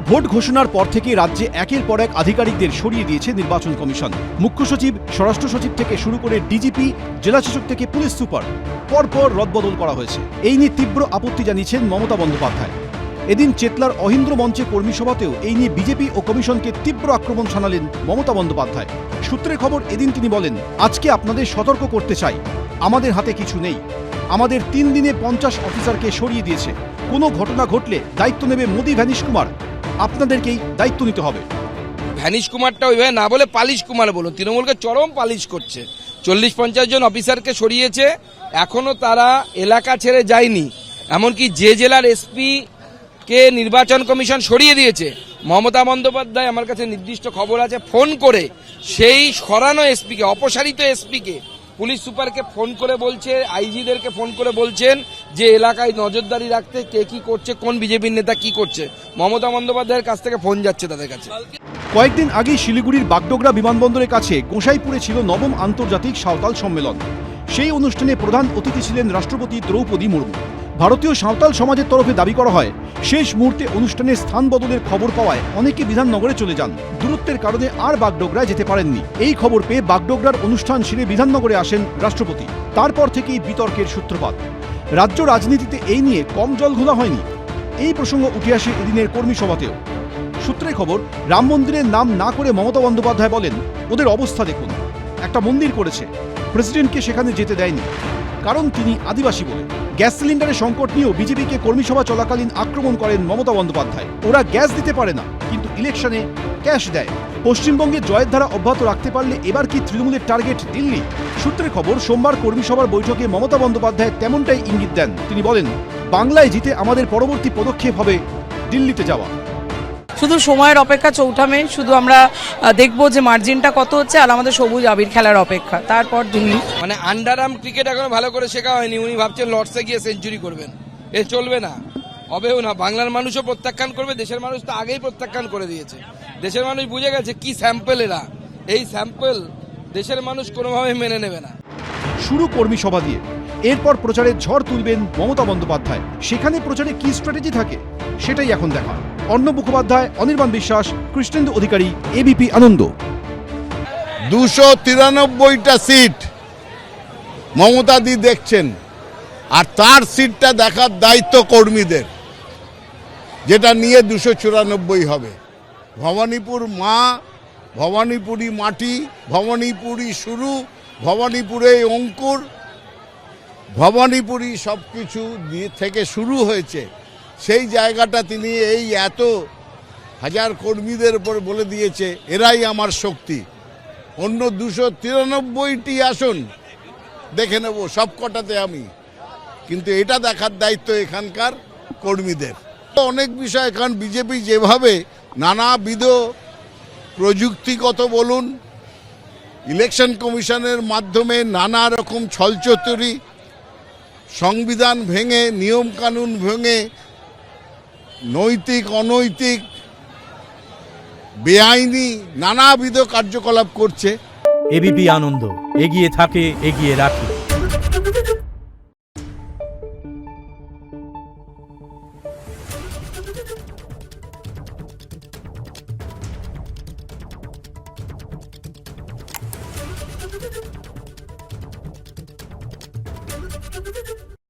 Vote ঘোষণার পর থেকে রাজ্যে একের পর এক আধিকারিকদের সরিয়ে দিয়েছে নির্বাচন কমিশন। মুখ্য সচিব, স্বরাষ্ট্র সচিব থেকে শুরু করে ডিজিপি, জেলাশাসক থেকে পুলিশ সুপার পরপর রদবদল করা হয়েছে। এই নিয়ে তীব্র আপত্তি জানিয়েছেন মমতা বন্দ্যোপাধ্যায়। এদিন চেতলার অহিন্দ্র মঞ্চে কর্মী সভাতেও এই নিয়ে বিজেপি ও কমিশনকে তীব্র আক্রমণ শানালেন মমতা বন্দ্যোপাধ্যায়। সূত্রের খবর, এদিন তিনি বলেন, আজকে আপনাদের সতর্ক করতে চাই, আমাদের হাতে কিছু নেই। আমাদের 3 দিনে 50 অফিসারকে সরিয়ে দিয়েছে। কোনো ঘটনা ঘটলে দায়িত্ব নেবে মোদি ভ্যানিশ কুমার। আপনাদেরকেই দায়িত্ব নিতে হবে। ভ্যানিশ কুমারটা ওইভাবে না বলে পালিশ কুমার বলো। তৃণমূলকে চরম পালিশ করছে। 40-50 জন অফিসারকে সরিয়েছে, এখনো তারা এলাকা ছেড়ে যায়নি। এমনকি যে জেলার এসপি কে নির্বাচন কমিশন সরিয়ে দিয়েছে, মমতা বন্দ্যোপাধ্যায়, আমার কাছে নির্দিষ্ট খবর আছে, ফোন করে সেই সরানো এসপিকে, অপসারিত এসপিকে, পুলিশ সুপারকে ফোন করে বলছে, আইজিদেরকে ফোন করে বলছেন যে এলাকায় নজরদারি রাখতে কে কি করছে, কোন বিজেপির নেতা কি করছে। মমতা বন্দ্যোপাধ্যায়ের কাছ থেকে ফোন যাচ্ছে তাদের কাছে। কয়েকদিন আগেই শিলিগুড়ির বাগডোগরা বিমানবন্দরের কাছে গোসাইপুরে ছিল নবম আন্তর্জাতিক সাঁওতাল সম্মেলন। সেই অনুষ্ঠানে প্রধান অতিথি ছিলেন রাষ্ট্রপতি দ্রৌপদী মুর্মু। ভারতীয় সাঁওতাল সমাজের তরফে দাবি করা হয়, শেষ মুহূর্তে অনুষ্ঠানের স্থান বদলের খবর পাওয়ায় অনেকে বিধাননগরে চলে যান। দূরত্বের কারণে আর বাগডোগরায় যেতে পারেননি। এই খবর পেয়ে বাগডোগরার অনুষ্ঠান সেরে বিধাননগরে আসেন রাষ্ট্রপতি। তারপর থেকেই বিতর্কের সূত্রপাত। রাজ্য রাজনীতিতে এই নিয়ে কম জল ঘোলা হয়নি। এই প্রসঙ্গ উঠে আসে এদিনের কর্মী সভাতেও। সূত্রের খবর, রাম মন্দিরের নাম না করে মমতা বন্দ্যোপাধ্যায় বলেন, ওদের অবস্থা দেখুন, একটা মন্দির করেছে, প্রেসিডেন্টকে সেখানে যেতে দেয়নি, কারণ তিনি আদিবাসী বলে। গ্যাস সিলিন্ডারের সংকট নিয়েও বিজেপিকে কর্মী সভা চলাকালীন আক্রমণ করেন মমতা বন্দ্যোপাধ্যায়। ওরা গ্যাস দিতে পারে না, কিন্তু ইলেকশনে ক্যাশ দেয়। পশ্চিমবঙ্গে জয়ের ধারা অব্যাহত রাখতে পারলে এবার কি তৃণমূলের টার্গেট দিল্লি? সূত্রের খবর, সোমবার কর্মী সভার বৈঠকে মমতা বন্দ্যোপাধ্যায় তেমনটাই ইঙ্গিত দেন। তিনি বলেন, বাংলায় জিতে আমাদের পরবর্তী পদক্ষেপ হবে দিল্লিতে যাওয়া। শুধু সময়ের অপেক্ষা, 4 মে শুধু আমরা দেখবো যে মার্জিনটা কত হচ্ছে, আর আমাদের সবুজ আবির খেলার অপেক্ষা, তারপর দিল্লি। মানে আন্ডার আর্ম ক্রিকেট এখনো ভালো করে শেখা হয়নি। উনি ভাবছেন লর্ডসে গিয়ে সেঞ্চুরি করবেন। এ চলবে না, হবেও না। বাংলার মানুষও প্রত্যাখ্যান করবে, দেশের মানুষ তো আগেই প্রত্যাখ্যান করে দিয়েছে। দেশের মানুষ বুঝে গেছে কি স্যাম্পল এরা। এই স্যাম্পল দেশের মানুষ কোনোভাবে মেনে নেবে না। শুরু কর্মী সভা দিয়ে, এরপর প্রচারের ঝড় তুলবেন মমতা বন্দ্যোপাধ্যায়। সেখানে প্রচারে কি স্ট্র্যাটেজি থাকে সেটাই এখন দেখা। অর্ণব মুখোপাধ্যায়, অনির্বাণ বিশ্বাস, কৃষ্ণেন্দু অধিকারী, এবিপি আনন্দ। 293টা সিট মমতা দি দেখছেন, আর তার সিটটা দেখার দায়িত্ব কর্মীদের, যেটা নিয়ে 294 হবে। ভবানীপুর মা, ভবানীপুরি মাটি, ভবানীপুরি শুরু, ভবানীপুরে অঙ্কুর, ভবানীপুরি সব কিছু থেকে শুরু হয়েছে। সেই জায়গাটা তিনি এই এত হাজার কর্মীদের উপর বলে দিয়েছে, এরাই আমার শক্তি। অন্য 293টি আসন দেখে নেব সব কটাতে আমি, কিন্তু এটা দেখার দায়িত্ব এখানকার কর্মীদের। অনেক বিষয়, কারণ বিজেপি যেভাবে নানাবিধ প্রযুক্তিগত বলুন, ইলেকশন কমিশনের মাধ্যমে নানা রকম ছলচতুরি, সংবিধান ভেঙে, নিয়মকানুন ভেঙে, নৈতিক অনৈতিক বেআইনি নানাবিধ কার্যকলাপ করছে। এবিপি আনন্দ, এগিয়ে থাকে, এগিয়ে রাখে।